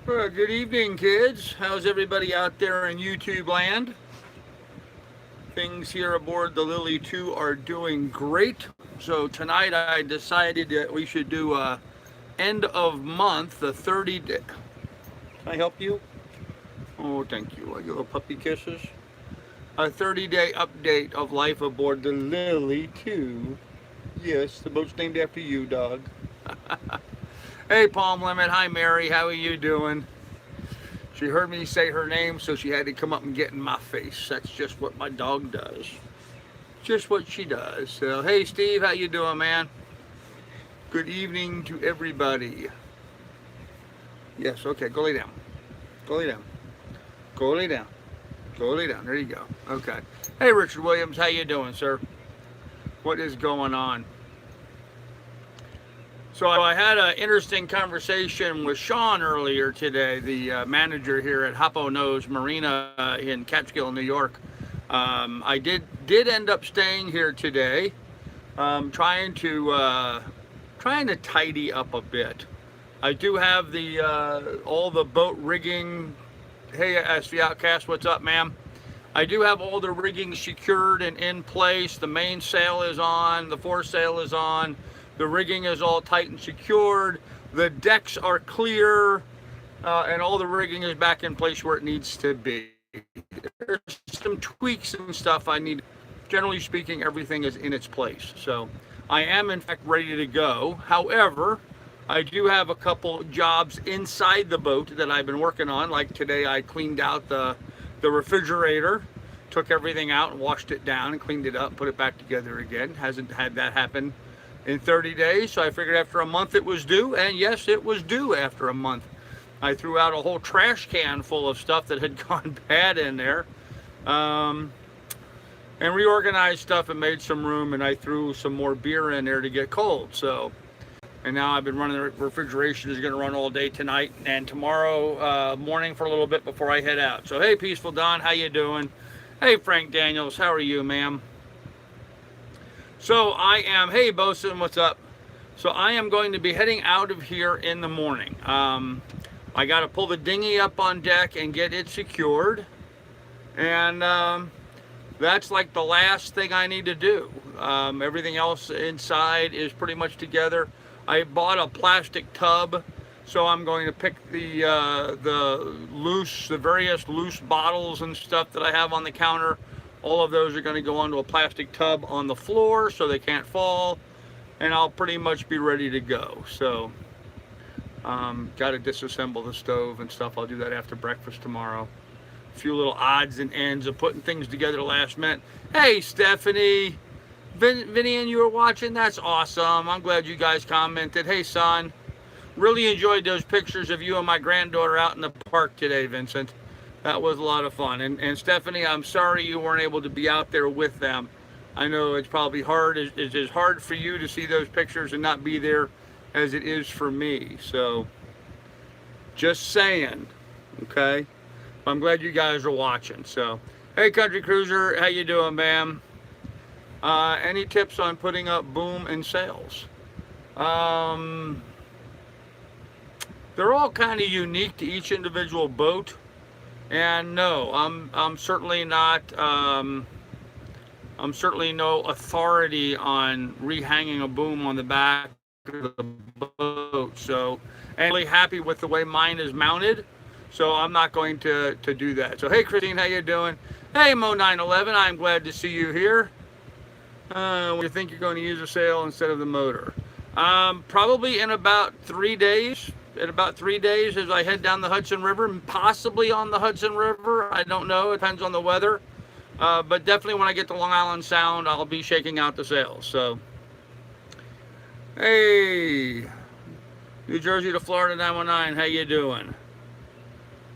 Well, good evening, kids. How's everybody out there in YouTube land? Things here aboard the Lilly 2 are doing great. So tonight I decided that we should do a end of month, the 30 day. Can I help you? Oh, thank you. I give a puppy kisses. A 30-day update of life aboard the Lilly 2. Yes, the boat's named after you, dog. Hey, Palm Limit. Hi, Mary. How are you doing? She heard me say her name, so she had to come up and get in my face. That's just what my dog does. Just what she does. So, hey, Steve, how you doing, man? Good evening to everybody. Yes, okay, go lay down. Go lay down. Go lay down. Go lay down. There you go. Okay. Hey, Richard Williams, how you doing, sir? What is going on? So I had an interesting conversation with Sean earlier today, the manager here at Hoppo Nose Marina in Catskill, New York. I did end up staying here today, trying to tidy up a bit. I do have the all the boat rigging. Hey, SV Outcast, what's up, ma'am? I do have all the rigging secured and in place. The mainsail is on. The foresail is on. The rigging is all tight and secured. The decks are clear, and all the rigging is back in place where it needs to be. There's some tweaks and stuff I need. Generally speaking, everything is in its place. So I am, in fact, ready to go. However, I do have a couple jobs inside the boat that I've been working on. Like today, I cleaned out the refrigerator, took everything out and washed it down and cleaned it up, put it back together again. Hasn't had that happen in 30 days, so I figured after a month it was due, and yes, it was due after a month. I threw out a whole trash can full of stuff that had gone bad in there, and reorganized stuff and made some room, and I threw some more beer in there to get cold. So, and now I've been running the refrigeration is going to run all day tonight and tomorrow morning for a little bit before I head out. So hey, Peaceful Don, how you doing? Hey, Frank Daniels, how are you, ma'am? So I am, hey Bosun, what's up? So I am going to be heading out of here in the morning. I got to pull the dinghy up on deck and get it secured. And that's like the last thing I need to do. Everything else inside is pretty much together. I bought a plastic tub, so I'm going to pick the various loose bottles and stuff that I have on the counter. All of those are going to go onto a plastic tub on the floor so they can't fall, and I'll pretty much be ready to go. So, got to disassemble the stove and stuff. I'll do that after breakfast tomorrow. A few little odds and ends of putting things together last minute. Hey, Stephanie, Vinny, and you were watching? That's awesome. I'm glad you guys commented. Hey, son, really enjoyed those pictures of you and my granddaughter out in the park today, Vincent. That was a lot of fun. And Stephanie, I'm sorry you weren't able to be out there with them. I know it's probably hard. It's as hard for you to see those pictures and not be there as it is for me. So, just saying, okay? I'm glad you guys are watching. So, hey, Country Cruiser, how you doing, ma'am? Any tips on putting up boom and sails? They're all kind of unique to each individual boat. And no, I'm certainly not. I'm certainly no authority on rehanging a boom on the back of the boat. So, I'm really happy with the way mine is mounted. So I'm not going to do that. So hey, Christine, how you doing? Hey, Mo911, I'm glad to see you here. You think you're going to use a sail instead of the motor? Probably in about 3 days. In about 3 days as I head down the Hudson River, possibly on the Hudson River. I don't know. It depends on the weather. But definitely when I get to Long Island Sound, I'll be shaking out the sails. So, hey, New Jersey to Florida 919, how you doing?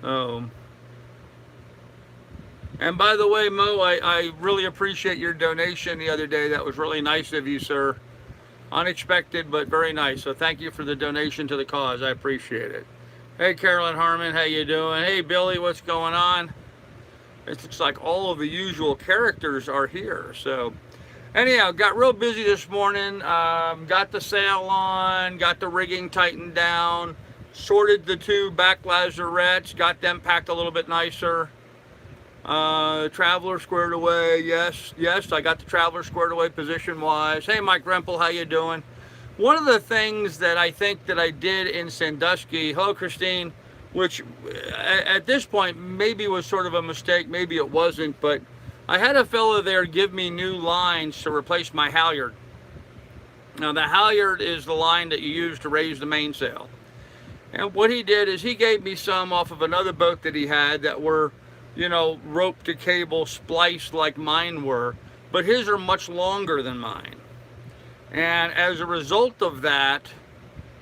Oh. And by the way, Mo, I really appreciate your donation the other day. That was really nice of you, sir. Unexpected, but very nice. So thank you for the donation to the cause. I appreciate it. Hey, Carolyn Harmon, how you doing? Hey, Billy, what's going on? It looks like all of the usual characters are here. So anyhow, got real busy this morning. Got the sail on, got the rigging tightened down, Sorted the two back lazarettes, got them packed a little bit nicer. Traveler squared away. Yes, yes, I got the Traveler squared away position wise. Hey, Mike Rempel, how you doing? One of the things that I think that I did in Sandusky, hello, Christine, which at this point maybe was sort of a mistake, maybe it wasn't, but I had a fella there give me new lines to replace my halyard. Now, the halyard is the line that you use to raise the mainsail. And what he did is he gave me some off of another boat that he had that were, you know, rope to cable spliced like mine were, but his are much longer than mine. And as a result of that,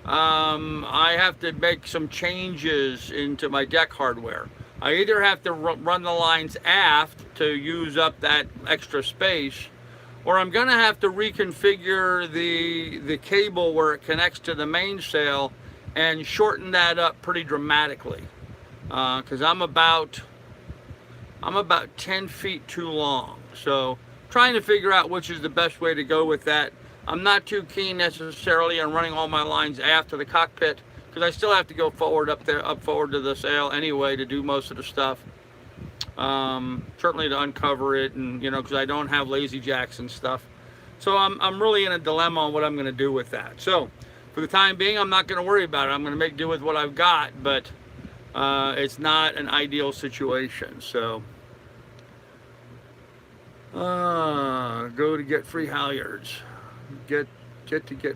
I have to make some changes into my deck hardware. I either have to run the lines aft to use up that extra space, or I'm going to have to reconfigure the cable where it connects to the mainsail and shorten that up pretty dramatically, because I'm about 10 feet too long. So trying to figure out which is the best way to go with that. I'm not too keen necessarily on running all my lines aft to the cockpit, because I still have to go forward up forward to the sail anyway to do most of the stuff. Certainly to uncover it, and you know, because I don't have lazy jacks and stuff. So I'm really in a dilemma on what I'm going to do with that. So for the time being, I'm not going to worry about it. I'm going to make do with what I've got, but it's not an ideal situation. So go to get free halyards. Get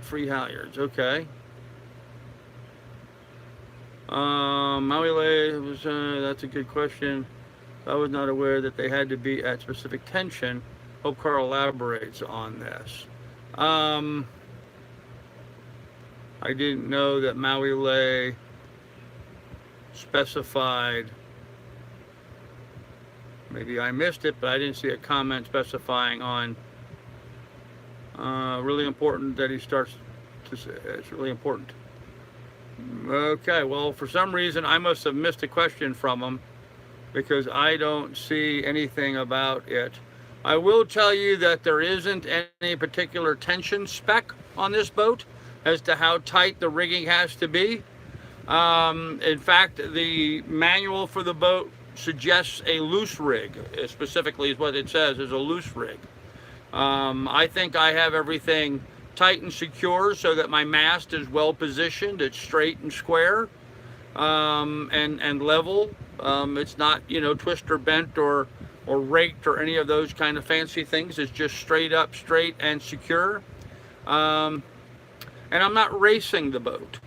free halyards. Okay. Maui-mahi was that's a good question. I was not aware that they had to be at specific tension. Hope Carl elaborates on this. I didn't know that Maui-mahi specified. Maybe I missed it, but I didn't see a comment specifying on. Really important that he starts to say. It's really important. Okay, well, for some reason I must have missed a question from him, because I don't see anything about it. I will tell you that there isn't any particular tension spec on this boat as to how tight the rigging has to be. In fact, the manual for the boat suggests a loose rig, specifically is what it says, is a loose rig. I think I have everything tight and secure so that my mast is well positioned, it's straight and square, and level. It's not, you know, twist or bent or raked or any of those kind of fancy things. It's just straight up, straight and secure. And I'm not racing the boat,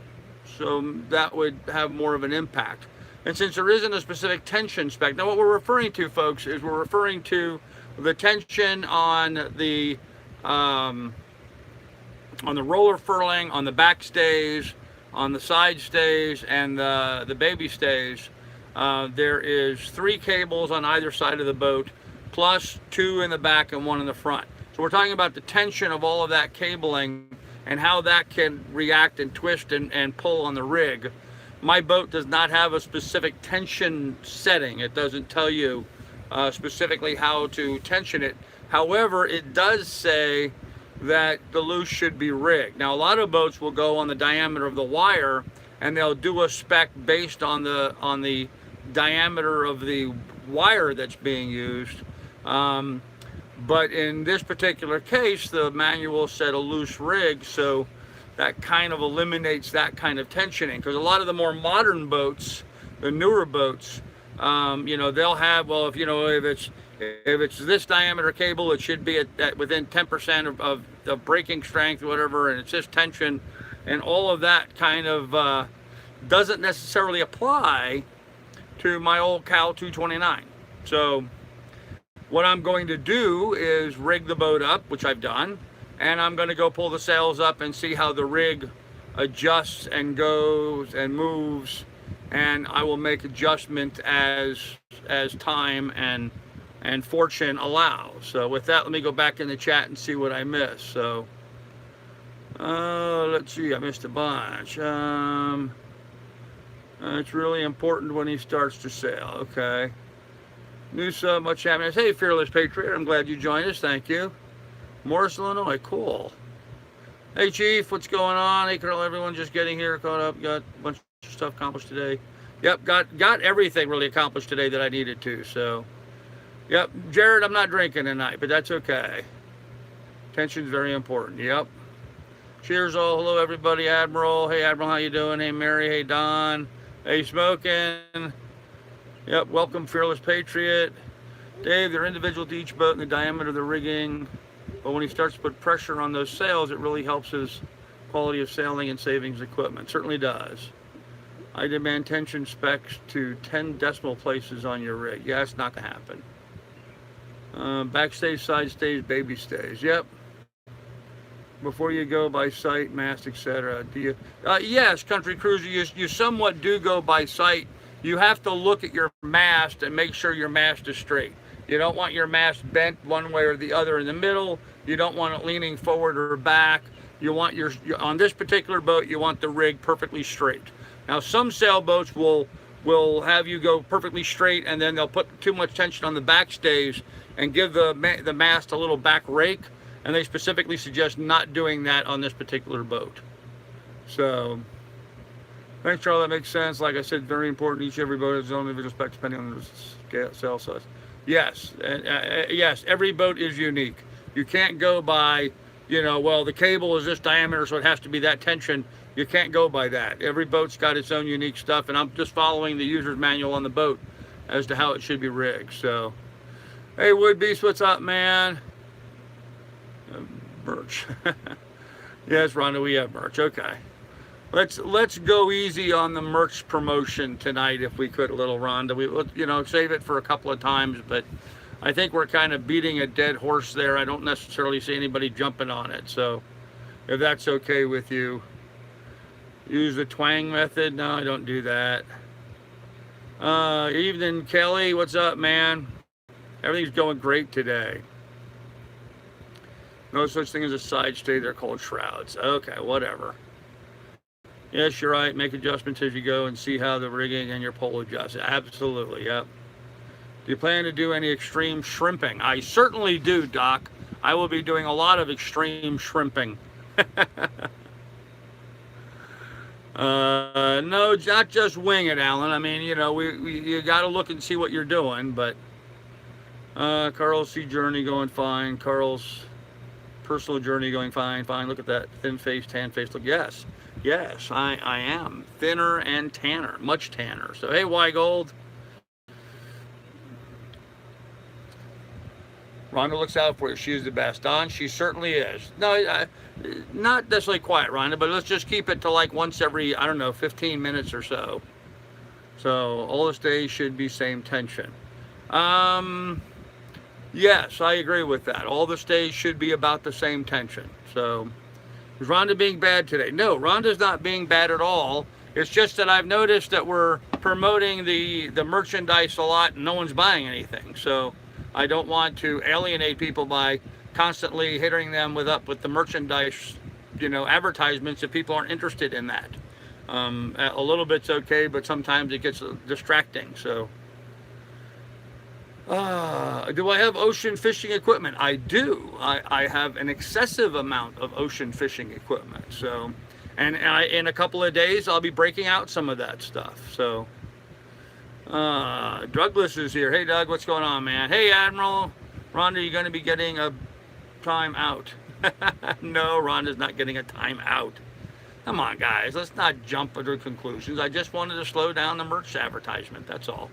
so that would have more of an impact. And since there isn't a specific tension spec, now what we're referring to, folks, is we're referring to the tension on the roller furling, on the back stays, on the side stays, and the baby stays. There is 3 cables on either side of the boat, plus 2 in the back and 1 in the front. So we're talking about the tension of all of that cabling and how that can react and twist and pull on the rig. My boat does not have a specific tension setting. It doesn't tell you specifically how to tension it. However, it does say that the loose should be rigged. Now, a lot of boats will go on the diameter of the wire, and they'll do a spec based on the diameter of the wire that's being used. But in this particular case, the manual said a loose rig, so that kind of eliminates that kind of tensioning. Because a lot of the more modern boats, the newer boats, you know, they'll have, well, if it's this diameter cable, it should be at within 10% of braking strength, or whatever, and it's this tension, and all of that kind of doesn't necessarily apply to my old Cal 229. So what I'm going to do is rig the boat up, which I've done, and I'm going to go pull the sails up and see how the rig adjusts and goes and moves, and I will make adjustment as time and fortune allow. So with that, let me go back in the chat and see what I missed. So let's see, I missed a bunch. It's really important when he starts to sail. Okay. New sub, much happiness. Hey, Fearless Patriot, I'm glad you joined us. Thank you. Morris, Illinois, cool. Hey, Chief, what's going on? Hey, Colonel, everyone just getting here, caught up. Got a bunch of stuff accomplished today. Yep, got everything really accomplished today that I needed to. So, yep, Jared, I'm not drinking tonight, but that's okay. Attention's very important. Yep. Cheers all. Hello, everybody. Admiral. Hey, Admiral, how you doing? Hey, Mary. Hey, Don. Hey, Smoking. Yep, welcome, Fearless Patriot. Dave, they're individual to each boat and the diameter of the rigging. But when he starts to put pressure on those sails, it really helps his quality of sailing and savings equipment. Certainly does. I demand tension specs to 10 decimal places on your rig. Yeah, it's not going to happen. Backstage, side stage, baby stage. Yep. Before you go by sight, mast, etc. Do you? Yes, Country Cruiser, you somewhat do go by sight. You have to look at your mast and make sure your mast is straight. You don't want your mast bent one way or the other in the middle. You don't want it leaning forward or back. You want on this particular boat, you want the rig perfectly straight. Now, some sailboats will have you go perfectly straight, and then they'll put too much tension on the backstays and give the mast a little back rake, and they specifically suggest not doing that on this particular boat. So, thanks, Charlie. That makes sense. Like I said, very important. Each every boat has its own individual spec depending on the sail size. Yes, yes. Every boat is unique. You can't go by, well, the cable is this diameter, so it has to be that tension. You can't go by that. Every boat's got its own unique stuff, and I'm just following the user's manual on the boat as to how it should be rigged. So, hey, Wood Beast, what's up, man? Merch. Yes, Rhonda, we have merch. Okay. Let's go easy on the merch promotion tonight, if we could, little Rhonda. We save it for a couple of times, but I think we're kind of beating a dead horse there. I don't necessarily see anybody jumping on it. So, if that's okay with you. Use the twang method. No, I don't do that. Evening, Kelly. What's up, man? Everything's going great today. No such thing as a side stay. They're called shrouds. Okay, whatever. Yes, you're right. Make adjustments as you go and see how the rigging and your pole adjusts. Absolutely, yep. Do you plan to do any extreme shrimping? I certainly do, Doc. I will be doing a lot of extreme shrimping. No, not just wing it, Alan. I mean, you got to look and see what you're doing. But Carl's sea journey going fine. Carl's personal journey going fine. Look at that thin face, tan face. Look, yes, I am thinner and tanner, much tanner. So hey, Weigold. Rhonda looks out for you. She's the best. Don, she certainly is. No, not necessarily quite, Rhonda, but let's just keep it to like once every, 15 minutes or so. So all the stays should be same tension. Yes, I agree with that. All the stays should be about the same tension. So is Rhonda being bad today? No, Rhonda's not being bad at all. It's just that I've noticed that we're promoting the merchandise a lot and no one's buying anything. So I don't want to alienate people by constantly hitting them with the merchandise, advertisements if people aren't interested in that. A little bit's okay, but sometimes it gets distracting. So, do I have ocean fishing equipment? I do. I have an excessive amount of ocean fishing equipment. So, and in a couple of days, I'll be breaking out some of that stuff. So. Douglas is here. Hey, Doug, what's going on, man? Hey, Admiral. Rhonda, you going to be getting a time out? No, Rhonda's not getting a time out. Come on, guys. Let's not jump to conclusions. I just wanted to slow down the merch advertisement. That's all.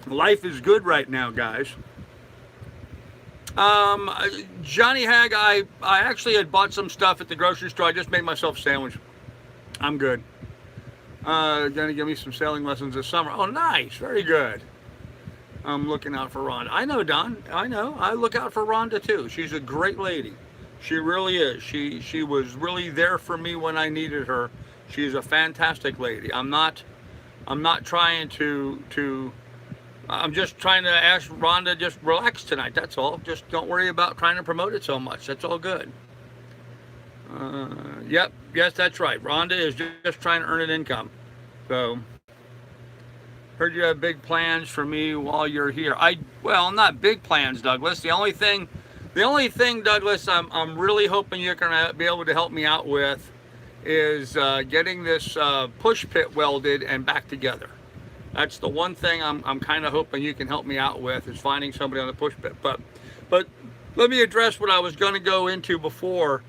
Life is good right now, guys. Johnny Hag, I actually had bought some stuff at the grocery store. I just made myself a sandwich. I'm good. Gonna give me some sailing lessons this summer. Oh, nice. Very good. I'm looking out for Rhonda. I know, Don. I know. I look out for Rhonda, too. She's a great lady. She really is. She was really there for me when I needed her. She's a fantastic lady. I'm not trying to I'm just trying to ask Rhonda, just relax tonight. That's all. Just don't worry about trying to promote it so much. That's all good. Yep. Yes, that's right. Rhonda is just trying to earn an income. So, heard you have big plans for me while you're here. Well, not big plans, Douglas. The only thing The only thing, Douglas, I'm really hoping you're going to be able to help me out with is getting this push pit welded and back together. That's the one thing I'm kind of hoping you can help me out with, is finding somebody on the push pit. But let me address what I was going to go into before.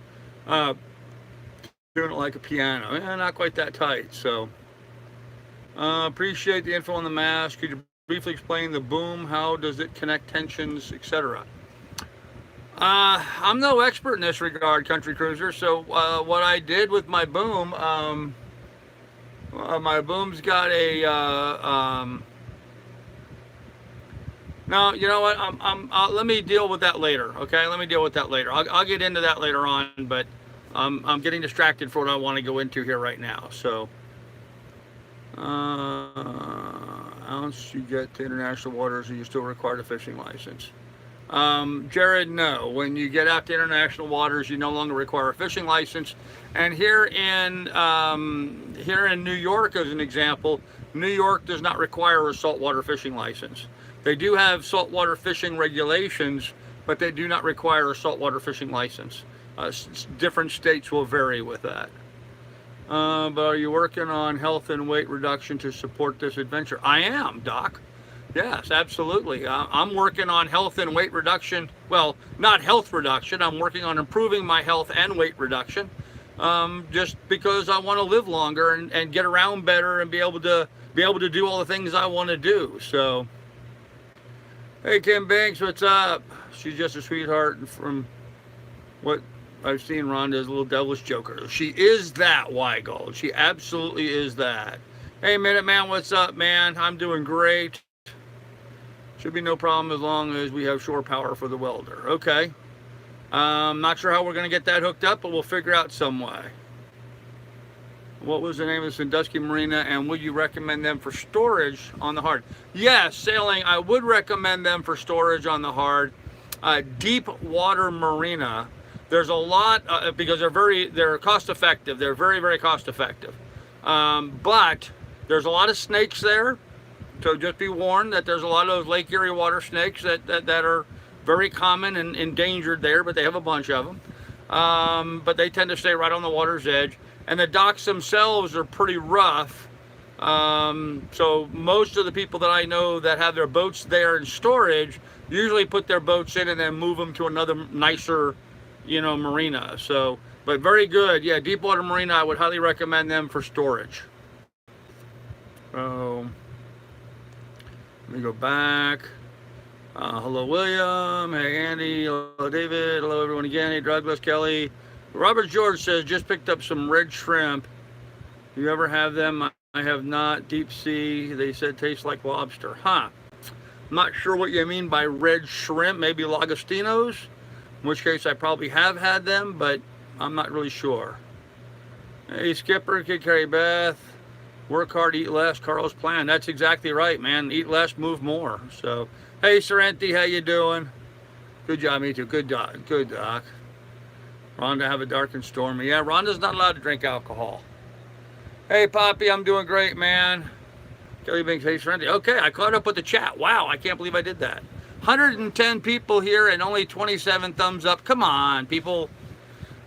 Doing it like a piano. Not quite that tight. So appreciate the info on the mask. Could you briefly explain the boom? How does it connect tensions, etc.? I'm no expert in this regard, Country Cruiser. So what I did with my boom, my boom's got a. No, you know what? Let me deal with that later. Okay, let me deal with that later. I'll get into that later on, but I'm getting distracted for what I want to go into here right now. So, once you get to international waters, are you still required a fishing license? Jared, no. When you get out to international waters, you no longer require a fishing license. And here in New York, as an example, New York does not require a saltwater fishing license. They do have saltwater fishing regulations, but they do not require a saltwater fishing license. Different states will vary with that. But are you working on health and weight reduction to support this adventure? I am, Doc. Yes, absolutely. I'm working on health and weight reduction. Well, not health reduction. I'm working on improving my health and weight reduction. Just because I want to live longer and get around better and be able to do all the things I want to do. So, hey, Kim Banks, what's up? She's just a sweetheart. And from what I've seen, Rhonda is a little devilish joker. She is that, Weigold. She absolutely is that. Hey, Minuteman, what's up, man? I'm doing great. Should be no problem as long as we have shore power for the welder. Okay. Not sure how we're going to get that hooked up, but we'll figure out some way. What was the name of Sandusky Marina, and would you recommend them for storage on the hard? Yes, sailing, I would recommend them for storage on the hard. Deep water marina, there's a lot, because they're cost effective. They're very, very cost effective. But there's a lot of snakes there. So just be warned that there's a lot of Lake Erie water snakes that are very common and endangered there, but they have a bunch of them. But they tend to stay right on the water's edge. And the docks themselves are pretty rough. So most of the people that I know that have their boats there in storage usually put their boats in and then move them to another nicer, marina. So, but very good. Yeah, Deepwater Marina, I would highly recommend them for storage. So, let me go back. Hello, William. Hey, Andy. Hello, David. Hello, everyone again. Hey, Douglas, Kelly. Robert George says, just picked up some red shrimp. Do you ever have them? I have not. Deep sea. They said tastes like lobster. Huh. I'm not sure what you mean by red shrimp. Maybe Lagostinos, in which case I probably have had them, but I'm not really sure. Hey, Skipper, Kid Carrie Beth. Work hard, eat less. Carl's plan. That's exactly right, man. Eat less, move more. So, hey, Sorrenti, how you doing? Good job, me too. Good doc. Good doc. Rhonda, have a dark and stormy. Yeah, Rhonda's not allowed to drink alcohol. Hey, Poppy, I'm doing great, man. Kelly Binks, hey, Sorrenti. Okay, I caught up with the chat. Wow, I can't believe I did that. 110 people here and only 27 thumbs up. Come on, people.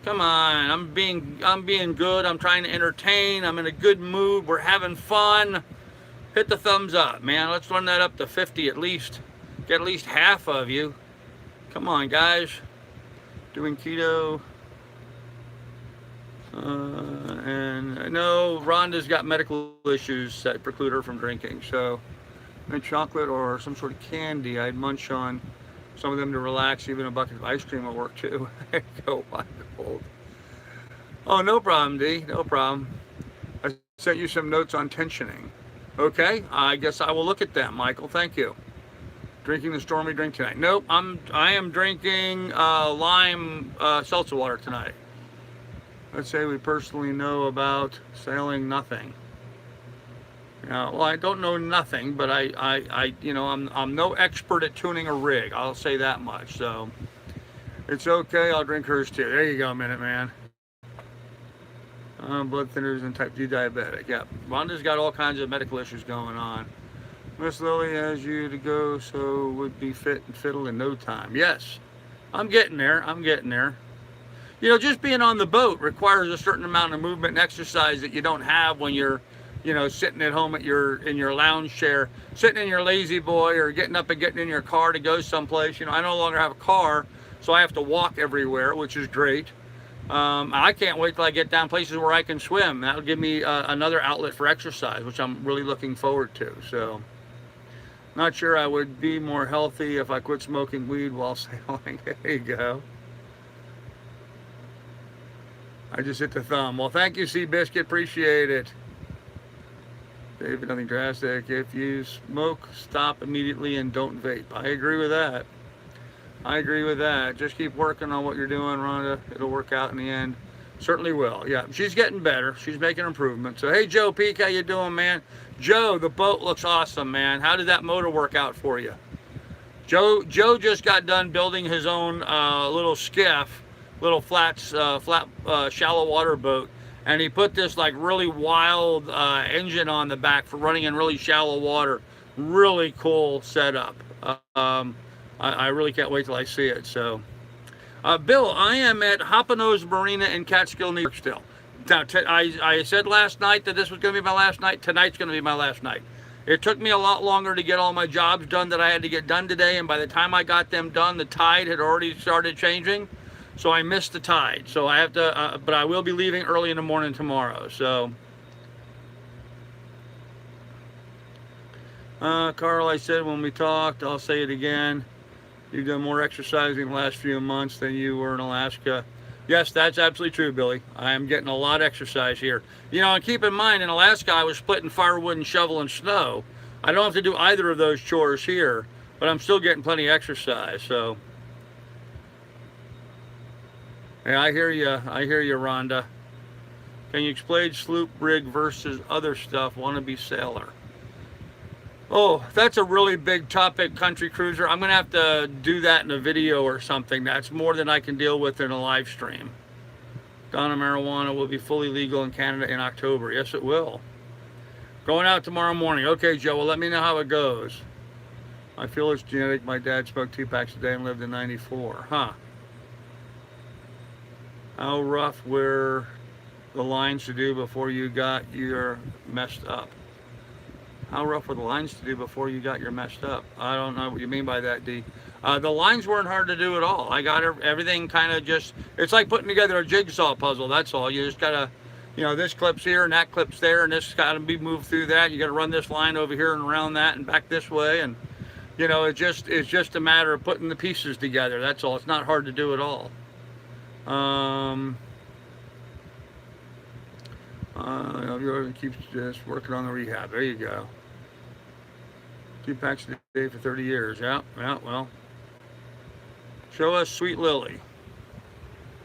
Come on, I'm being good. I'm trying to entertain. I'm in a good mood. We're having fun. Hit the thumbs up, man. Let's run that up to 50 at least. Get at least half of you. Come on, guys. Doing keto. And no, Rhonda's got medical issues that preclude her from drinking. So, chocolate or some sort of candy, I'd munch on some of them to relax. Even a bucket of ice cream will work too. There you go, Michael. Oh, no problem, D. No problem. I sent you some notes on tensioning. Okay, I guess I will look at them, Michael. Thank you. Drinking the stormy drink tonight. Nope, I am drinking lime seltzer water tonight. Let's say we personally know about sailing nothing. Well, I don't know nothing, but I'm no expert at tuning a rig. I'll say that much. So it's okay. I'll drink hers too. There you go, Minute Man. Blood thinners and type 2 diabetic. Yeah, Rhonda's got all kinds of medical issues going on. Miss Lilly has you to go, so would be fit and fiddle in no time. Yes, I'm getting there. I'm getting there. You know, just being on the boat requires a certain amount of movement and exercise that you don't have when you're, you know, sitting at home at in your lounge chair, sitting in your lazy boy, or getting up and getting in your car to go someplace. You know, I no longer have a car, so I have to walk everywhere, which is great. I can't wait till I get down places where I can swim. That'll give me another outlet for exercise, which I'm really looking forward to. So, not sure I would be more healthy if I quit smoking weed while sailing. There you go. I just hit the thumb. Well, thank you, Seabiscuit. Appreciate it. David, nothing drastic. If you smoke, stop immediately and don't vape. I agree with that. I agree with that. Just keep working on what you're doing, Rhonda. It'll work out in the end. Certainly will. Yeah, she's getting better. She's making improvements. So, hey, Joe Peak, how you doing, man? Joe, the boat looks awesome, man. How did that motor work out for you? Joe just got done building his own little skiff, little flat, shallow water boat, and he put this like really wild engine on the back for running in really shallow water. Really cool setup. I really can't wait till I see it. So, Bill, I am at Hoppinose Marina in Catskill, New York still. Now, I said last night that this was going to be my last night. Tonight's going to be my last night. It took me a lot longer to get all my jobs done that I had to get done today, and by the time I got them done, the tide had already started changing, so I missed the tide. So I have to, but I will be leaving early in the morning tomorrow. So, Carl, I said when we talked, I'll say it again. You've done more exercising the last few months than you were in Alaska. Yes, that's absolutely true, Billy. I am getting a lot of exercise here. You know, and keep in mind, in Alaska, I was splitting firewood and shoveling snow. I don't have to do either of those chores here, but I'm still getting plenty of exercise. So, yeah, I hear you. I hear you, Rhonda. Can you explain sloop rig versus other stuff? Wannabe sailor. Oh, that's a really big topic, country cruiser. I'm going to have to do that in a video or something. That's more than I can deal with in a live stream. Donna marijuana will be fully legal in Canada in October. Yes, it will. Going out tomorrow morning. Okay, Joe, well, let me know how it goes. I feel it's genetic. My dad smoked 2 packs a day and lived in 94. Huh. How rough were the lines to do before you got your messed up? How rough were the lines to do before you got your messed up? I don't know what you mean by that, D. The lines weren't hard to do at all. I got everything kind of just, it's like putting together a jigsaw puzzle, that's all. You just gotta, you know, this clip's here and that clip's there and this gotta be moved through that. You gotta run this line over here and around that and back this way. And, you know, it's just a matter of putting the pieces together, that's all. It's not hard to do at all. Keeps just working on the rehab. There you go. 2 packs a day for 30 years. Yeah, well. Show us Sweet Lily.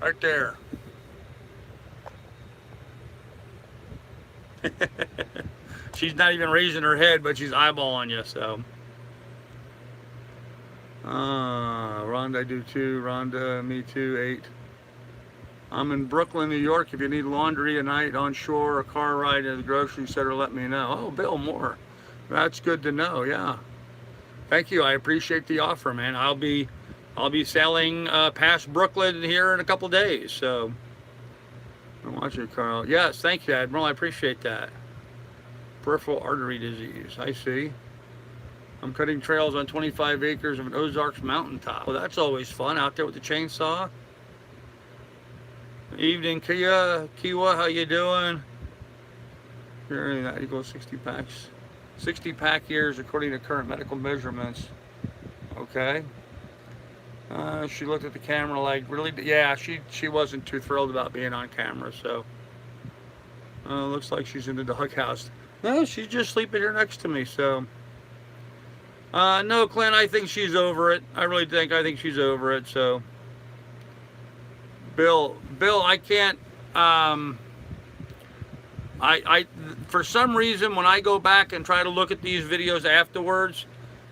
Right there. She's not even raising her head, but she's eyeballing you, so. Rhonda, I do too. Rhonda, me too, 8. I'm in Brooklyn, New York. If you need laundry at night, on shore, a car ride to the grocery center, let me know. Oh, Bill Moore. That's good to know, yeah. Thank you. I appreciate the offer, man. I'll be sailing past Brooklyn here in a couple days, so. I want you, Carl. Yes, thank you, Admiral. I appreciate that. Peripheral artery disease. I see. I'm cutting trails on 25 acres of an Ozarks mountaintop. Well, that's always fun out there with the chainsaw. Evening, Kiwa, how you doing? Hearing that equals 60 packs. 60 pack years according to current medical measurements. Okay. She looked at the camera like, really? Yeah, she wasn't too thrilled about being on camera, so. Looks like she's in the doghouse. No, she's just sleeping here next to me, so. No, Clint, I think she's over it. I think she's over it, so. Bill, I can't, for some reason, when I go back and try to look at these videos afterwards,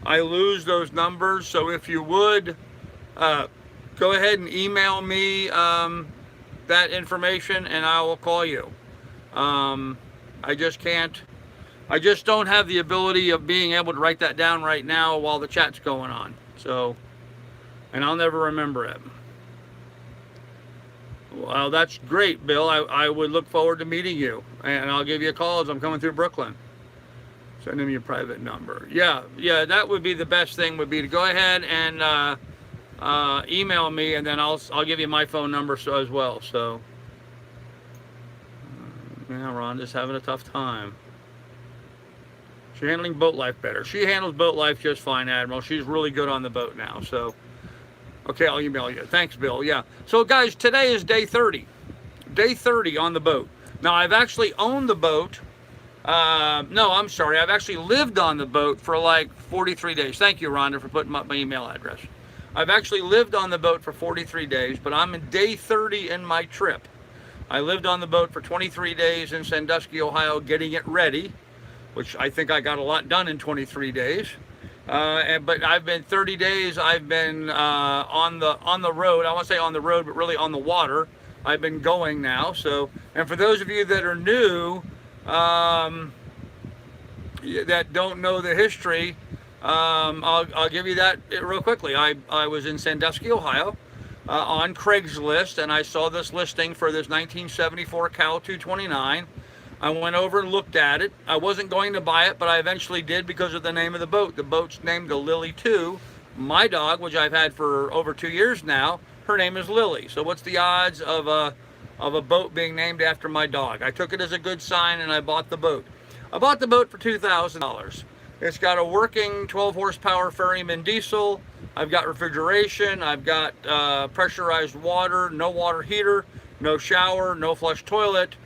I lose those numbers. So if you would, go ahead and email me that information and I will call you. I just don't have the ability of being able to write that down right now while the chat's going on. So and I'll never remember it. Well, that's great, Bill. I would look forward to meeting you, and I'll give you a call as I'm coming through Brooklyn. Send him your private number. Yeah, that would be the best thing, would be to go ahead and email me, and then I'll give you my phone number as well. So, yeah, Rhonda's having a tough time. She's handling boat life better. She handles boat life just fine, Admiral. She's really good on the boat now. So, okay, I'll email you. Thanks, Bill. Yeah. So, guys, today is day 30. Day 30 on the boat. Now, I've actually owned the boat. No, I'm sorry. I've actually lived on the boat for like 43 days. Thank you, Rhonda, for putting up my email address. I've actually lived on the boat for 43 days, but I'm in day 30 in my trip. I lived on the boat for 23 days in Sandusky, Ohio, getting it ready, which I think I got a lot done in 23 days. But I've been 30 days. I've been on the road. I want to say on the road, but really on the water. I've been going now. So, and for those of you that are new, that don't know the history, I'll give you that real quickly. I was in Sandusky, Ohio, on Craigslist, and I saw this listing for this 1974 Cal 229. I went over and looked at it. I wasn't going to buy it, but I eventually did because of the name of the boat. The boat's named the Lilly 2. My dog, which I've had for over 2 years now, her name is Lilly. So what's the odds of a boat being named after my dog? I took it as a good sign, and I bought the boat. I bought the boat for $2,000. It's got a working 12 horsepower ferryman diesel. I've got refrigeration. I've got pressurized water, no water heater, no shower, no flush toilet.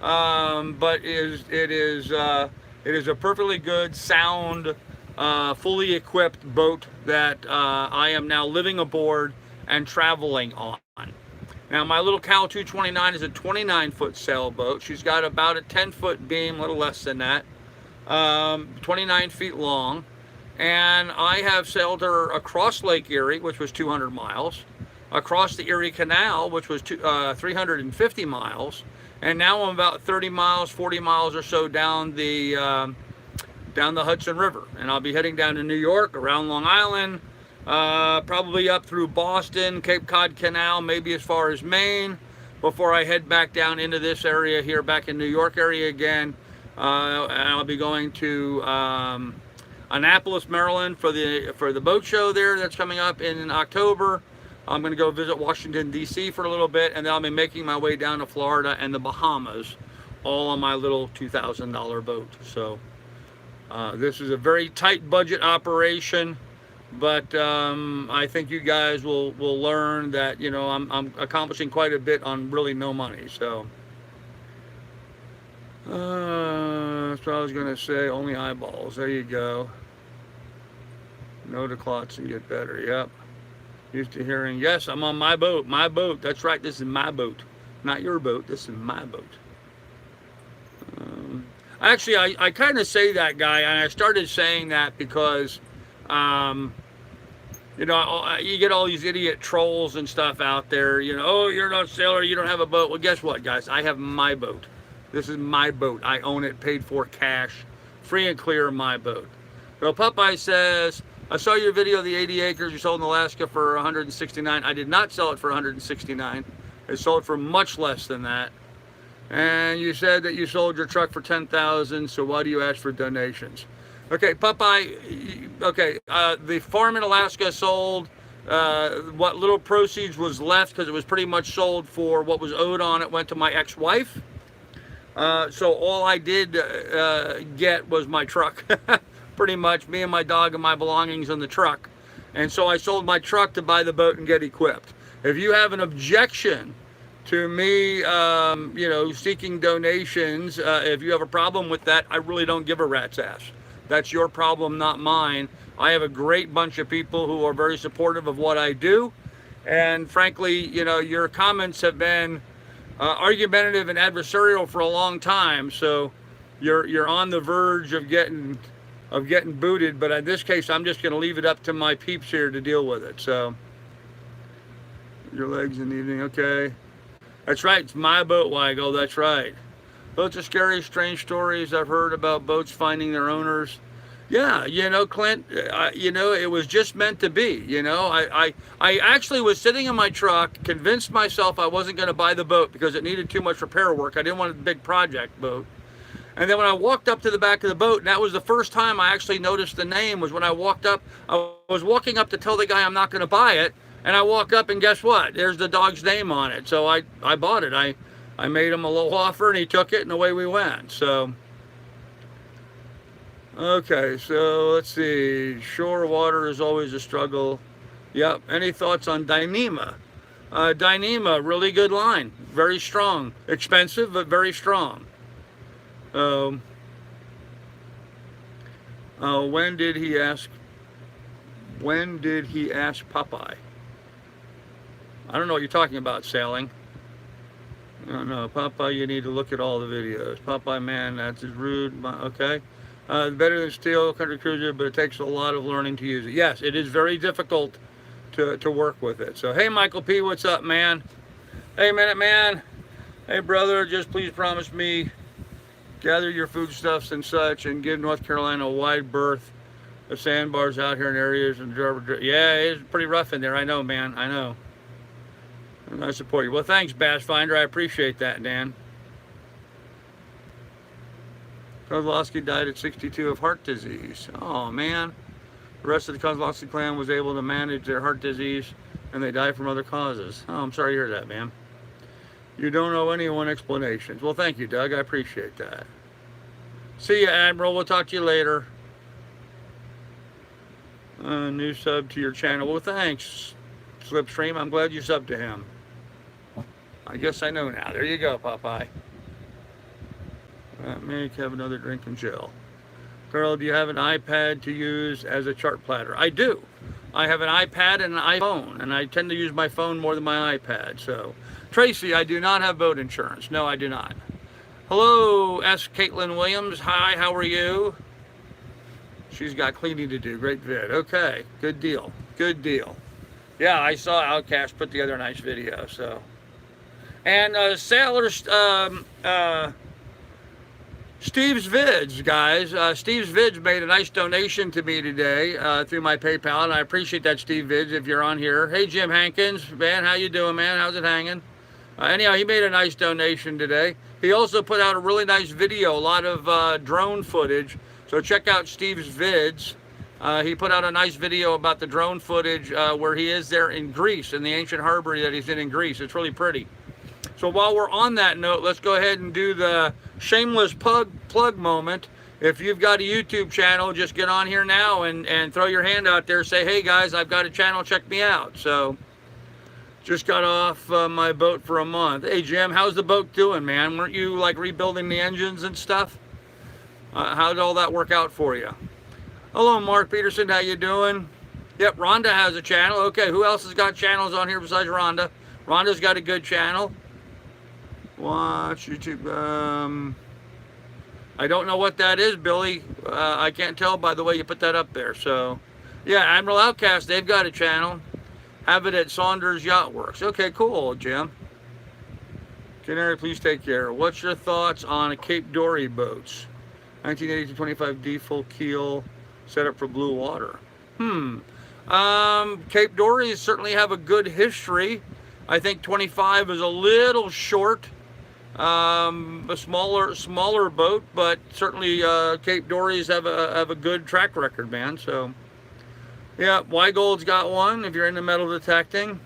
But it is a perfectly good, sound, fully equipped boat that I am now living aboard and traveling on. Now, my little Cal 229 is a 29-foot sailboat. She's got about a 10-foot beam, a little less than that, 29 feet long. And I have sailed her across Lake Erie, which was 200 miles, across the Erie Canal, which was 350 miles, and now I'm about 30 miles, 40 miles or so down the Hudson River. And I'll be heading down to New York, around Long Island, probably up through Boston, Cape Cod Canal, maybe as far as Maine, before I head back down into this area here, back in New York area again. And I'll be going to Annapolis, Maryland for the boat show there that's coming up in October. I'm going to go visit Washington, D.C. for a little bit, and then I'll be making my way down to Florida and the Bahamas, all on my little $2,000 boat. So this is a very tight budget operation, but I think you guys will learn that, you know, I'm accomplishing quite a bit on really no money. So that's what I was going to say. Only eyeballs. There you go. No to clots and get better. Yep. Used to hearing, yes, I'm on my boat. My boat. That's right. This is my boat. Not your boat. This is my boat. Actually, I kind of say that, guy, and I started saying that because, you know, you get all these idiot trolls and stuff out there. You know, oh, you're not a sailor. You don't have a boat. Well, guess what, guys? I have my boat. This is my boat. I own it, paid for cash, free and clear, my boat. So Popeye says, I saw your video of the 80 acres you sold in Alaska for 169. I did not sell it for 169. I sold it for much less than that. And you said that you sold your truck for 10,000. So why do you ask for donations? Okay, Popeye. Okay, the farm in Alaska sold. What little proceeds was left, because it was pretty much sold for what was owed on it, went to my ex-wife. So all I did get was my truck. Pretty much, me and my dog and my belongings in the truck. And so I sold my truck to buy the boat and get equipped. If you have an objection to me, you know, seeking donations, if you have a problem with that, I really don't give a rat's ass. That's your problem, not mine. I have a great bunch of people who are very supportive of what I do. And frankly, you know, your comments have been argumentative and adversarial for a long time. So you're on the verge of getting booted, but in this case, I'm just going to leave it up to my peeps here to deal with it. So, your legs in the evening, okay. That's right, it's my boat, Weigel, that's right. Boats are scary, strange stories I've heard about boats finding their owners. Yeah, Clint, it was just meant to be. I actually was sitting in my truck, convinced myself I wasn't going to buy the boat because it needed too much repair work. I didn't want a big project boat. And then when I walked up to the back of the boat, and that was the first time I actually noticed the name, was when I walked up. I was walking up to tell the guy I'm not going to buy it, and I walk up and guess what? There's the dog's name on it. So I bought it. I made him a little offer, and he took it, and away we went. So. Okay, so let's see. Shore water is always a struggle. Yep. Any thoughts on Dyneema? Dyneema, really good line. Very strong. Expensive, but very strong. Um, when did he ask? When did he ask Popeye? I don't know what you're talking about, sailing. I don't know. Popeye, you need to look at all the videos. Popeye, man, that's rude. Okay. Better than steel country cruiser, but it takes a lot of learning to use it. Yes, it is very difficult to work with it. So, hey, Michael P., what's up, man? Hey, Minute Man. Hey, brother, just please promise me, gather your foodstuffs and such, and give North Carolina a wide berth of sandbars out here in areas. And yeah, it's pretty rough in there. I know, man. I know. And I support you. Well, thanks, Bass Finder. I appreciate that, Dan. Kozlowski died at 62 of heart disease. Oh, man. The rest of the Kozlowski clan was able to manage their heart disease, and they died from other causes. Oh, I'm sorry to hear that, man. You don't owe anyone explanations. Well, thank you, Doug. I appreciate that. See you, Admiral. We'll talk to you later. New sub to your channel. Well, thanks, Slipstream. I'm glad you subbed to him. I guess I know now. There you go, Popeye. Make have another drink and chill. Carl, do you have an iPad to use as a chart platter? I do. I have an iPad and an iPhone, and I tend to use my phone more than my iPad. So, Tracy, I do not have boat insurance. No, I do not. Hello, S. Caitlin Williams. Hi, how are you? She's got cleaning to do. Great vid. Okay, good deal. Good deal. Yeah, I saw Outcast put together a nice video. So, and Sailors. Steve's Vids, guys. Steve's Vids made a nice donation to me today through my PayPal, and I appreciate that, Steve Vids, if you're on here. Hey, Jim Hankins, man, how you doing, man? How's it hanging? Anyhow, he made a nice donation today. He also put out a really nice video, a lot of drone footage, so check out Steve's Vids. He put out a nice video about the drone footage where he is there in Greece, in the ancient harbor that he's in Greece. It's really pretty. So while we're on that note, let's go ahead and do the shameless plug moment. If you've got a YouTube channel, just get on here now and throw your hand out there. Say, hey guys, I've got a channel, check me out. So just got off my boat for a month. Hey Jim, how's the boat doing, man? Weren't you like rebuilding the engines and stuff? How did all that work out for you? Hello, Mark Peterson, how you doing? Yep, Rhonda has a channel. Okay, who else has got channels on here besides Rhonda? Rhonda's got a good channel. Watch YouTube. I don't know what that is, Billy. I can't tell by the way you put that up there. So, yeah, Admiral Outcast, they've got a channel. Have it at Saunders Yacht Works. Okay, cool, Jim. Canary, please take care. What's your thoughts on Cape Dory boats? 1980 to 25 D full keel, set up for blue water. Cape Dories certainly have a good history. I think 25 is a little short. A smaller boat, but certainly Cape Dories have a good track record, man. So, yeah, Weigold's got one. If you're into metal detecting,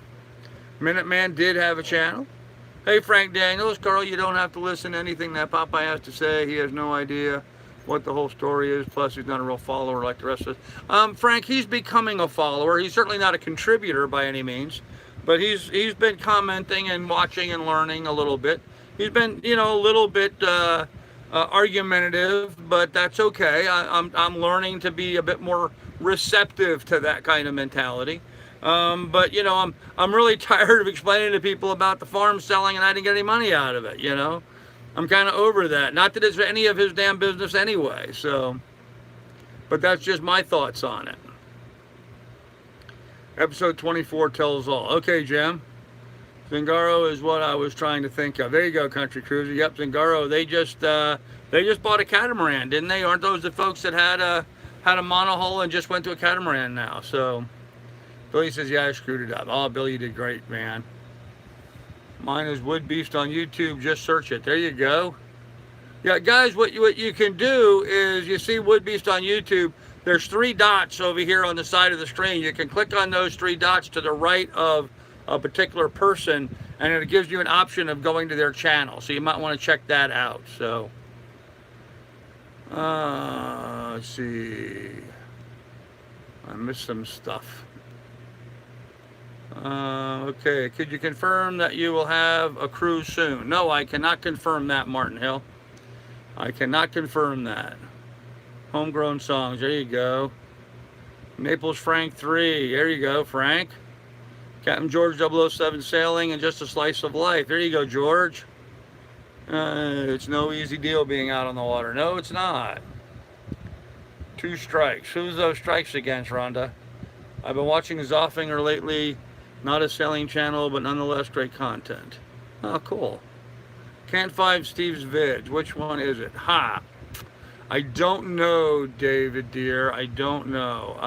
Minuteman did have a channel. Hey, Frank Daniels, Carl, you don't have to listen to anything that Popeye has to say. He has no idea what the whole story is. Plus, he's not a real follower like the rest of us. Frank, he's becoming a follower. He's certainly not a contributor by any means, but he's been commenting and watching and learning a little bit. He's been, a little bit argumentative, but that's okay. I'm learning to be a bit more receptive to that kind of mentality. But I'm really tired of explaining to people about the farm selling and I didn't get any money out of it. I'm kind of over that. Not that it's any of his damn business anyway. So, but that's just my thoughts on it. Episode 24 tells all. Okay, Jim. Zingaro is what I was trying to think of. There you go, Country Cruiser. Yep, Zingaro. They just bought a catamaran, didn't they? Aren't those the folks that had had a monohull and just went to a catamaran now. So Billy says, yeah, I screwed it up. Oh, Billy, you did great, man. Mine is Wood Beast on YouTube. Just search it. There you go. Yeah, guys, what you can do is, you see Wood Beast on YouTube. There's 3 dots over here on the side of the screen. You can click on those 3 dots to the right of a particular person, and it gives you an option of going to their channel. So you might want to check that out. So, let's see. I missed some stuff. Okay, could you confirm that you will have a cruise soon? No, I cannot confirm that, Martin Hill. I cannot confirm that. Homegrown songs, there you go. Naples Frank 3, there you go, Frank. Captain George 007 Sailing and Just a Slice of Life. There you go, George. It's no easy deal being out on the water. No, it's not. 2 strikes. Who's those strikes against, Rhonda? I've been watching Zoffinger lately. Not a sailing channel, but nonetheless great content. Oh, cool. Can't find Steve's vids. Which one is it? Ha! I don't know, David dear. I don't know.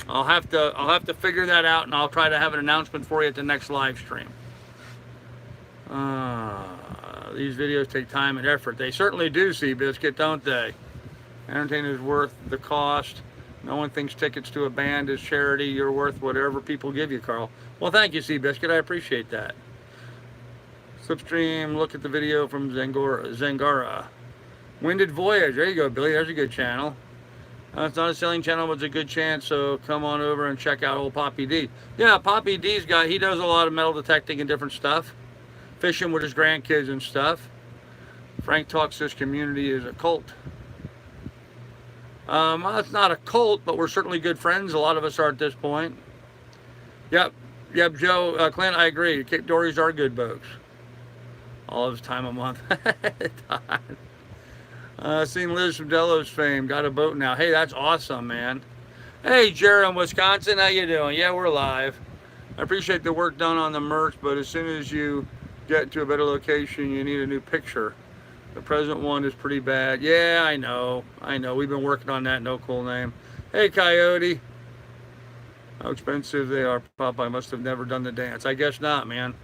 I'll have to figure that out, and I'll try to have an announcement for you at the next live stream. These videos take time and effort. They certainly do, Seabiscuit, don't they? Entertainment is worth the cost. No one thinks tickets to a band is charity. You're worth whatever people give you, Carl. Well, thank you, Seabiscuit. I appreciate that. Slipstream, look at the video from Zangara. Winded Voyage. There you go, Billy. There's a good channel. It's not a sailing channel, but it's a good chance, so come on over and check out old Poppy D. Yeah, Poppy D's guy, he does a lot of metal detecting and different stuff. Fishing with his grandkids and stuff. Frank talks this community is a cult. It's not a cult, but we're certainly good friends. A lot of us are at this point. Yep, Joe, Clint, I agree. Cape Dories are good boats. All of his time a month. Seen Liz from Delos fame. Got a boat now. Hey, that's awesome, man. Hey, Jerem, Wisconsin. How you doing? Yeah, we're live. I appreciate the work done on the merch, but as soon as you get to a better location, you need a new picture. The present one is pretty bad. Yeah, I know. We've been working on that. No cool name. Hey, Coyote. How expensive they are, Pop. I must have never done the dance. I guess not, man.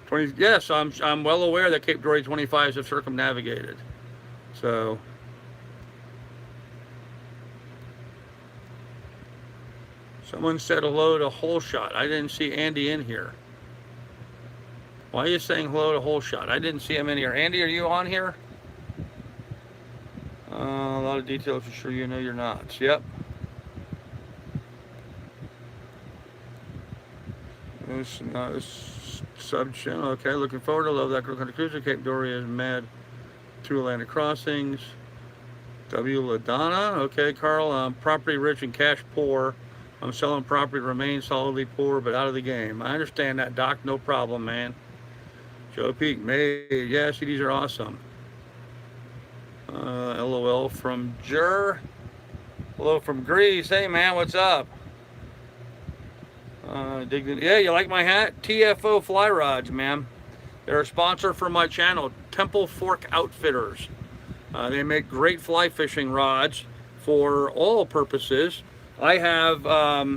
20, yes, I'm well aware that Cape Dory 25s have circumnavigated. So, someone said hello to Hole Shot. I didn't see Andy in here. Why are you saying hello to Hole Shot? I didn't see him in here. Andy, are you on here? A lot of details for sure you know you're not. Yep. This sub channel. Okay, looking forward to love that girl country cruiser. Cape Dory is mad. 2 Atlantic crossings. W. LaDonna. Okay, Carl. Property rich and cash poor. I'm selling property to remain solidly poor, but out of the game. I understand that, Doc. No problem, man. Joe Peak. May. Yeah, CDs are awesome. LOL from Jur. Hello from Greece. Hey, man, what's up? Yeah, you like my hat? TFO Fly Rods, man. They're a sponsor for my channel, Temple Fork Outfitters. They make great fly fishing rods for all purposes. I have a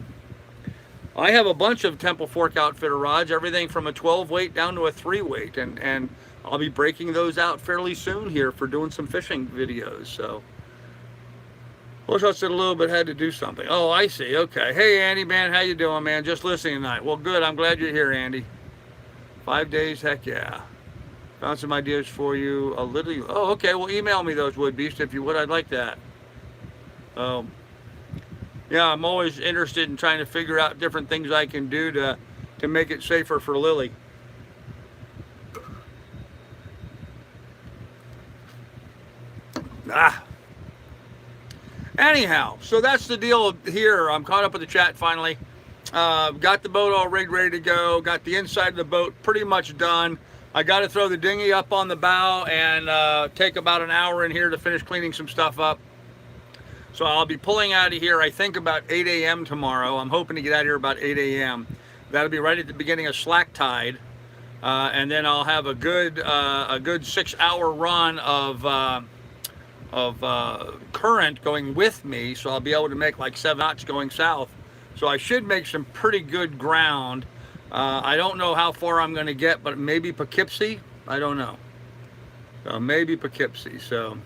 bunch of Temple Fork Outfitter rods, everything from a 12 weight down to a 3 weight, and I'll be breaking those out fairly soon here for doing some fishing videos. So. Wish I said a little bit had to do something. Oh, I see. Okay. Hey, Andy, man. How you doing, man? Just listening tonight. Well, good. I'm glad you're here, Andy. 5 days. Heck yeah. Found some ideas for you. Literally. Oh, okay. Well, email me those, Wood Beast, if you would. I'd like that. Yeah, I'm always interested in trying to figure out different things I can do to make it safer for Lily. Anyhow, so that's the deal here. I'm caught up with the chat finally. Got the boat all rigged, ready to go. Got the inside of the boat pretty much done. I got to throw the dinghy up on the bow and take about an hour in here to finish cleaning some stuff up. So I'll be pulling out of here, I think, about 8 a.m. tomorrow. I'm hoping to get out of here about 8 a.m. That'll be right at the beginning of slack tide. And then I'll have a good 6-hour run current going with me, so I'll be able to make like 7 knots going south. So I should make some pretty good ground. I don't know how far I'm going to get, but maybe Poughkeepsie. I don't know. So maybe Poughkeepsie. So.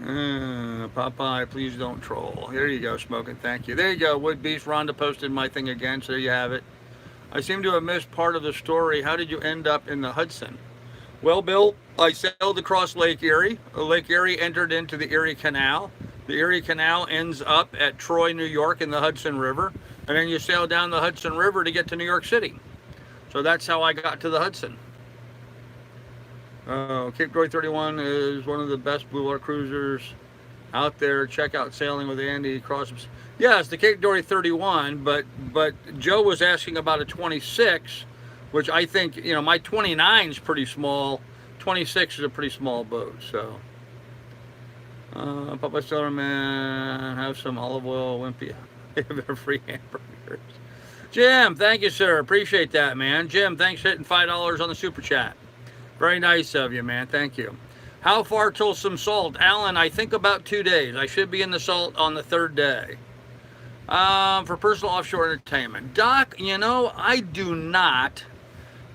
Popeye, please don't troll. Here you go, Smoking. Thank you. There you go, Wood Beast. Rhonda posted my thing again, so there you have it. I seem to have missed part of the story. How did you end up in the Hudson? Well, Bill, I sailed across Lake Erie. Lake Erie entered into the Erie Canal. The Erie Canal ends up at Troy, New York in the Hudson River. And then you sail down the Hudson River to get to New York City. So that's how I got to the Hudson. Cape Droid 31 is one of the best blue water cruisers out there. Check out Sailing with Andy Cross. Yes, the Cape Droid 31, but Joe was asking about a 26, which I think, you know, my 29 is pretty small. 26 is a pretty small boat, so. Papa Stellarman, have some olive oil, Wimpy. Have free hamburgers. Jim, thank you, sir. Appreciate that, man. Jim, thanks for hitting $5 on the super chat. Very nice of you, man. Thank you. How far till some salt? Alan, I think about 2 days. I should be in the salt on the 3rd day. For personal offshore entertainment. Doc, you know, I do not.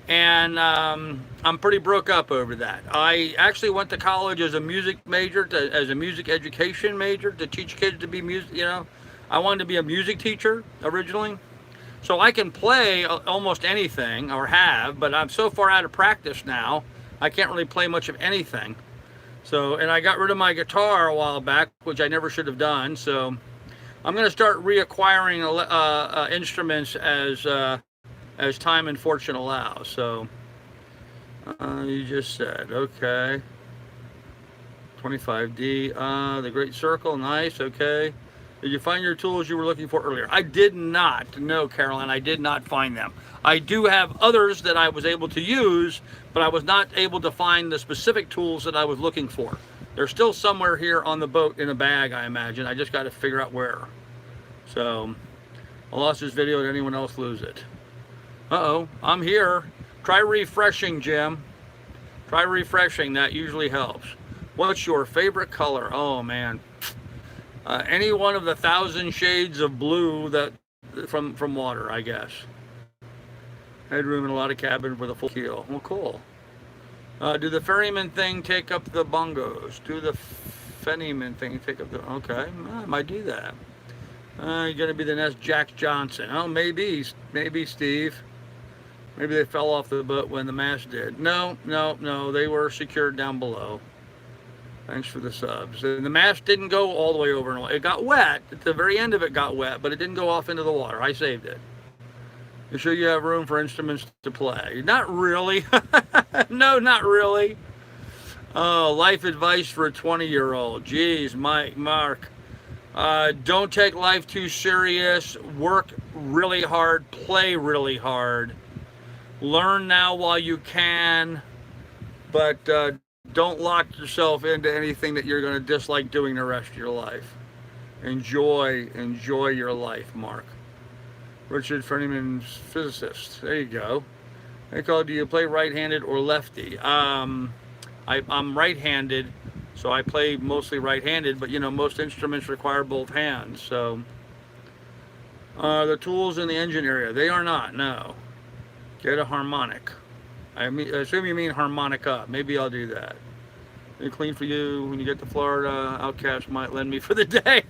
And I'm pretty broke up over that. I actually went to college as a music major, as a music education major, to teach kids to be music, you know. I wanted to be a music teacher originally. So I can play almost anything, or have, but I'm so far out of practice now, I can't really play much of anything. So, and I got rid of my guitar a while back, which I never should have done. So I'm going to start reacquiring instruments as time and fortune allows. So you just said, okay. 25D, the Great Circle, nice, okay. Did you find your tools you were looking for earlier? I did not. No, Caroline, I did not find them. I do have others that I was able to use, but I was not able to find the specific tools that I was looking for. They're still somewhere here on the boat in a bag, I imagine. I just got to figure out where. So, I lost this video. Did anyone else lose it? Uh-oh, I'm here. Try refreshing, Jim. Try refreshing. That usually helps. What's your favorite color? Oh, man. Any one of the 1,000 shades of blue that from water, I guess. Headroom in a lot of cabins with a full keel. Well, cool. Do the ferryman thing take up the bongos? Do the ferryman thing take up the... Okay, I might do that. You're going to be the next Jack Johnson. Oh, maybe, Steve. Maybe they fell off the boat when the mast did. No, they were secured down below. Thanks for the subs. And the mast didn't go all the way over. It got wet. At the very end of it got wet, but it didn't go off into the water. I saved it. You sure you have room for instruments to play? Not really. No, not really. Oh, life advice for a 20-year-old. Geez, Mark. Don't take life too serious. Work really hard. Play really hard. Learn now while you can. But don't lock yourself into anything that you're going to dislike doing the rest of your life. Enjoy your life, Mark. Richard Ferneman's physicist. There you go. They call, do you play right-handed or lefty? I'm right-handed, so I play mostly right-handed, but you know, most instruments require both hands, so. The tools in the engine area, they are not, no. Get a harmonic. I assume you mean harmonica. Maybe I'll do that. It'll clean for you when you get to Florida. Outcast might lend me for the day.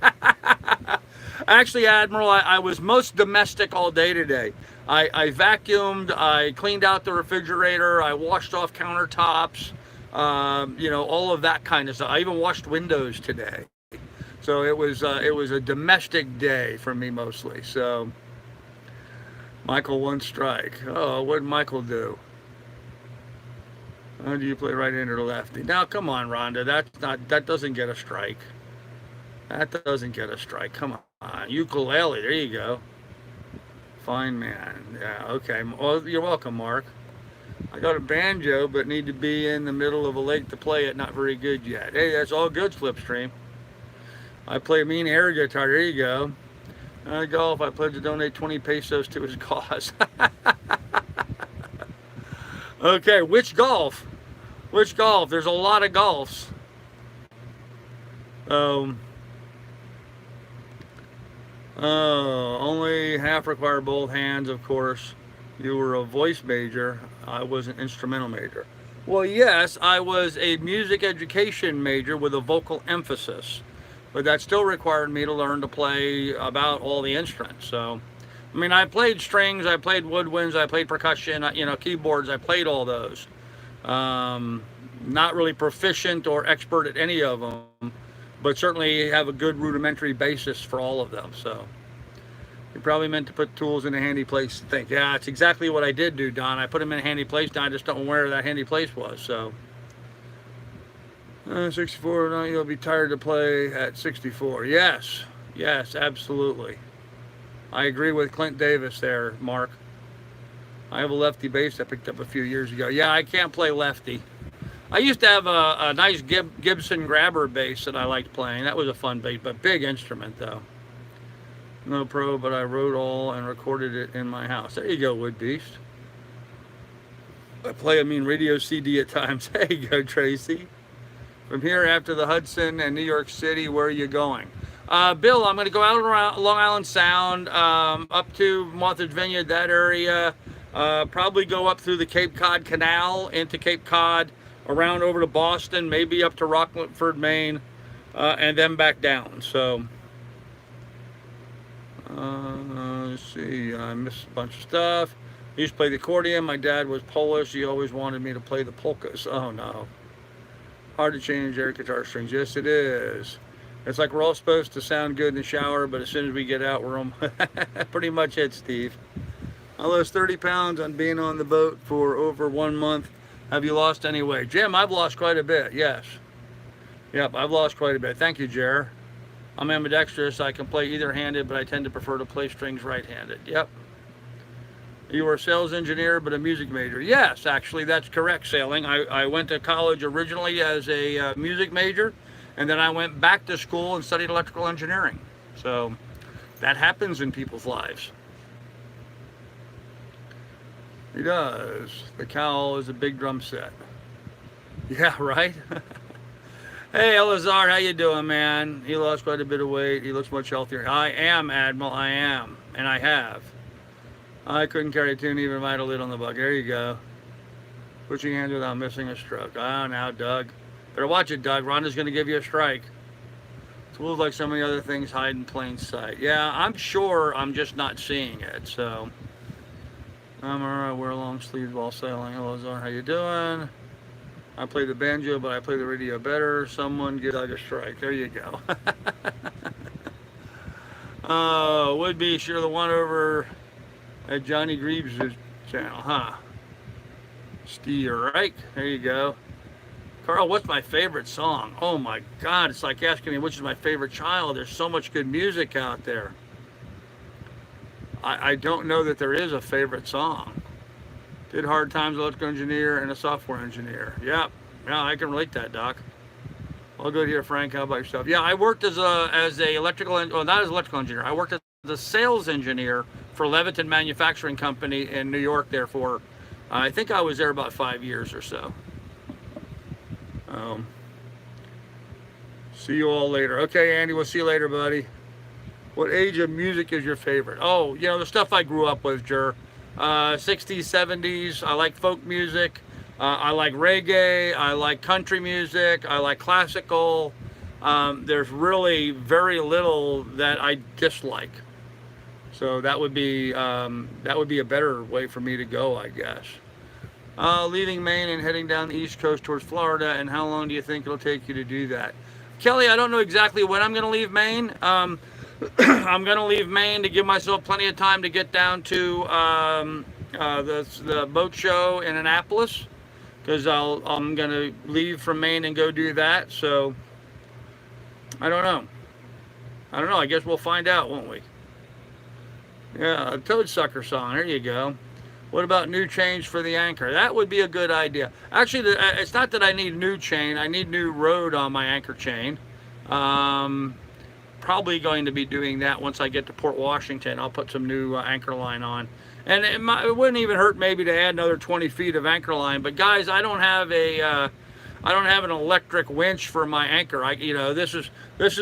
Actually, Admiral, I was most domestic all day today. I vacuumed, I cleaned out the refrigerator, I washed off countertops, you know, all of that kind of stuff. I even washed windows today. So it was a domestic day for me mostly. So Michael, one strike. Oh, what did Michael do? How do you play right-handed or lefty? Now, come on, Rhonda. That doesn't get a strike. That doesn't get a strike. Come on. Ukulele. There you go. Fine, man. Yeah, okay. Well, you're welcome, Mark. I got a banjo, but need to be in the middle of a lake to play it. Not very good yet. Hey, that's all good, Slipstream. I play mean air guitar. There you go. Golf. I pledge to donate 20 pesos to his cause. Okay, which golf? Which golf? There's a lot of golfs. Um, only half require both hands, of course. You were a voice major. I was an instrumental major. Well, yes, I was a music education major with a vocal emphasis, but that still required me to learn to play about all the instruments. So, I mean, I played strings, I played woodwinds, I played percussion, keyboards, I played all those. Not really proficient or expert at any of them, but certainly have a good rudimentary basis for all of them. So you probably meant to put tools in a handy place to think. Yeah, it's exactly what I did do, Don. I put them in a handy place. Don, I just don't know where that handy place was. So 64, no, you'll be tired to play at 64. Yes, yes, absolutely. I agree with Clint Davis there, Mark. I have a lefty bass I picked up a few years ago. Yeah, I can't play lefty. I used to have a nice Gibson grabber bass that I liked playing. That was a fun bass, but big instrument though. No pro, but I wrote all and recorded it in my house. There you go, Wood Beast. I play, radio CD at times. There you go, Tracy. From here after the Hudson and New York City, where are you going? Bill, I'm going to go out around Long Island Sound, up to Martha's Vineyard, that area. Probably go up through the Cape Cod Canal into Cape Cod, around over to Boston, maybe up to Rockford, Maine, and then back down. So, let's see, I missed a bunch of stuff. I used to play the accordion. My dad was Polish. He always wanted me to play the polkas. Oh, no. Hard to change air guitar strings. Yes, it is. It's like we're all supposed to sound good in the shower, but as soon as we get out, we're on pretty much it, Steve. I lost 30 pounds on being on the boat for over 1 month. Have you lost any weight? Jim, I've lost quite a bit, yes. Yep, I've lost quite a bit. Thank you, Jer. I'm ambidextrous. I can play either-handed, but I tend to prefer to play strings right-handed. Yep. You were a sales engineer, but a music major. Yes, actually, that's correct, Sailing. I went to college originally as a music major, and then I went back to school and studied electrical engineering. So that happens in people's lives. He does. The cowl is a big drum set. Yeah, right? Hey, Elazar, how you doing, man? He lost quite a bit of weight. He looks much healthier. I am, Admiral. I am. And I have. I couldn't carry a tune even if I had a lid on the bucket. There you go. Put your hand without missing a stroke. Oh, now, Doug. Better watch it, Doug. Rhonda's going to give you a strike. Tools like so many other things hide in plain sight. Yeah, I'm sure I'm just not seeing it, so... I'm alright, wear long sleeves while sailing. Hello, Zar, how you doing? I play the banjo, but I play the radio better. Someone give Doug a strike. There you go. Would be sure the one over at Johnny Greaves' channel, huh? Steve Reich. There you go. Carl, what's my favorite song? Oh my God, it's like asking me which is my favorite child. There's so much good music out there. I don't know that there is a favorite song. Did hard times, electrical engineer and a software engineer. Yeah, I can relate that, Doc. All good here, Frank. How about yourself? Yeah, I worked as a electrical, well, not as electrical engineer. I worked as a sales engineer for Leviton Manufacturing Company in New York. Therefore, I think I was there about 5 years or so. See you all later. Okay, Andy, we'll see you later, buddy. What age of music is your favorite? Oh, the stuff I grew up with, Jer. 60s, 70s. I like folk music. I like reggae. I like country music. I like classical. There's really very little that I dislike. So that would be a better way for me to go, I guess. Leaving Maine and heading down the East Coast towards Florida, and how long do you think it'll take you to do that? Kelly, I don't know exactly when I'm going to leave Maine. I'm going to leave Maine to give myself plenty of time to get down to the boat show in Annapolis, because I'm going to leave from Maine and go do that. So I don't know. I guess we'll find out, won't we? Yeah, a Toadsucker song. There you go. What about new chains for the anchor? That would be a good idea. Actually, it's not that I need new chain. I need new road on my anchor chain. probably going to be doing that once I get to Port Washington. I'll put some new anchor line on. And it wouldn't even hurt maybe to add another 20 feet of anchor line. But guys, I don't have an electric winch for my anchor. This is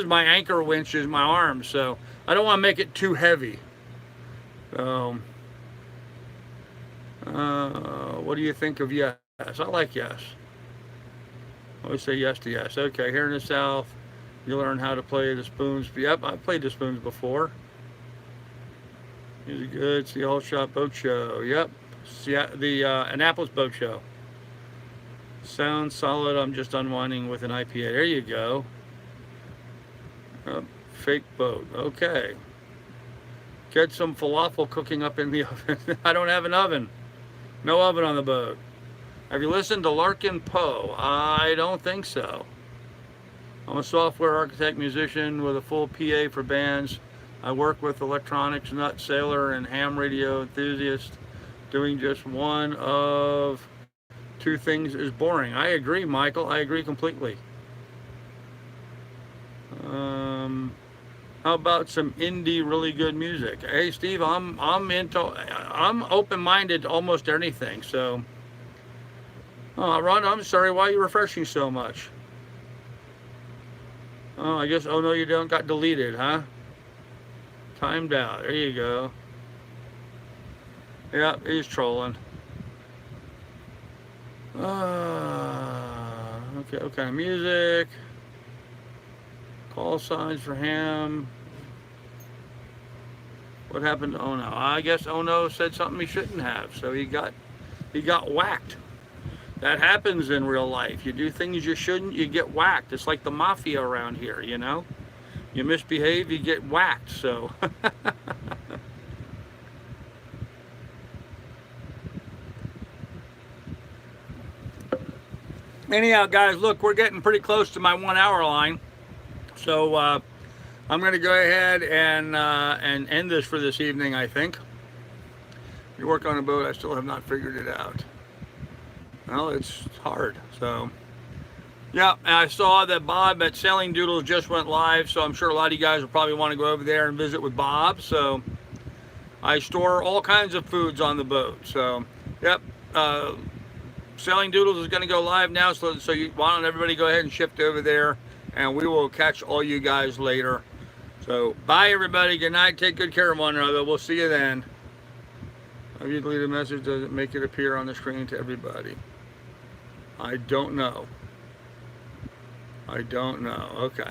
my anchor winch, is my arm. So I don't want to make it too heavy. So, what do you think of yes? I like yes. I always say yes to yes. Okay, here in the South, you learn how to play the spoons. Yep, I've played the spoons before. Music good. It's the All Shot Boat Show. Yep. See the Annapolis Boat Show. Sounds solid. I'm just unwinding with an IPA. There you go. Fake boat. Okay. Get some falafel cooking up in the oven. I don't have an oven. No oven on the boat. Have you listened to Larkin Poe? I don't think so. I'm a software architect musician with a full PA for bands. I work with electronics nut sailor and ham radio enthusiast. Doing just one of two things is boring. I agree, Michael. I agree completely. How about some indie really good music? Hey Steve, I'm open-minded to almost anything. So, Ron, I'm sorry. Why are you refreshing so much? Oh, I guess. Oh no, you don't. Got deleted, huh? Timed out. There you go. Yeah, he's trolling. Okay, what kind of music? Call signs for him. What happened to Ono? I guess Ono said something he shouldn't have, so he got whacked. That happens in real life. You do things you shouldn't, you get whacked. It's like the mafia around here, you know? You misbehave, you get whacked, so. Anyhow, guys, look, we're getting pretty close to my 1 hour line. So I'm going to go ahead and end this for this evening, I think. You work on a boat, I still have not figured it out. Well, it's hard, so. Yeah, and I saw that Bob at Sailing Doodles just went live, so I'm sure a lot of you guys will probably want to go over there and visit with Bob. So I store all kinds of foods on the boat. So, yep, Sailing Doodles is going to go live now, so why don't everybody go ahead and shift over there, and we will catch all you guys later. So, bye everybody, good night, take good care of one another, we'll see you then. If you delete a message, does it make it appear on the screen to everybody? I don't know. Okay.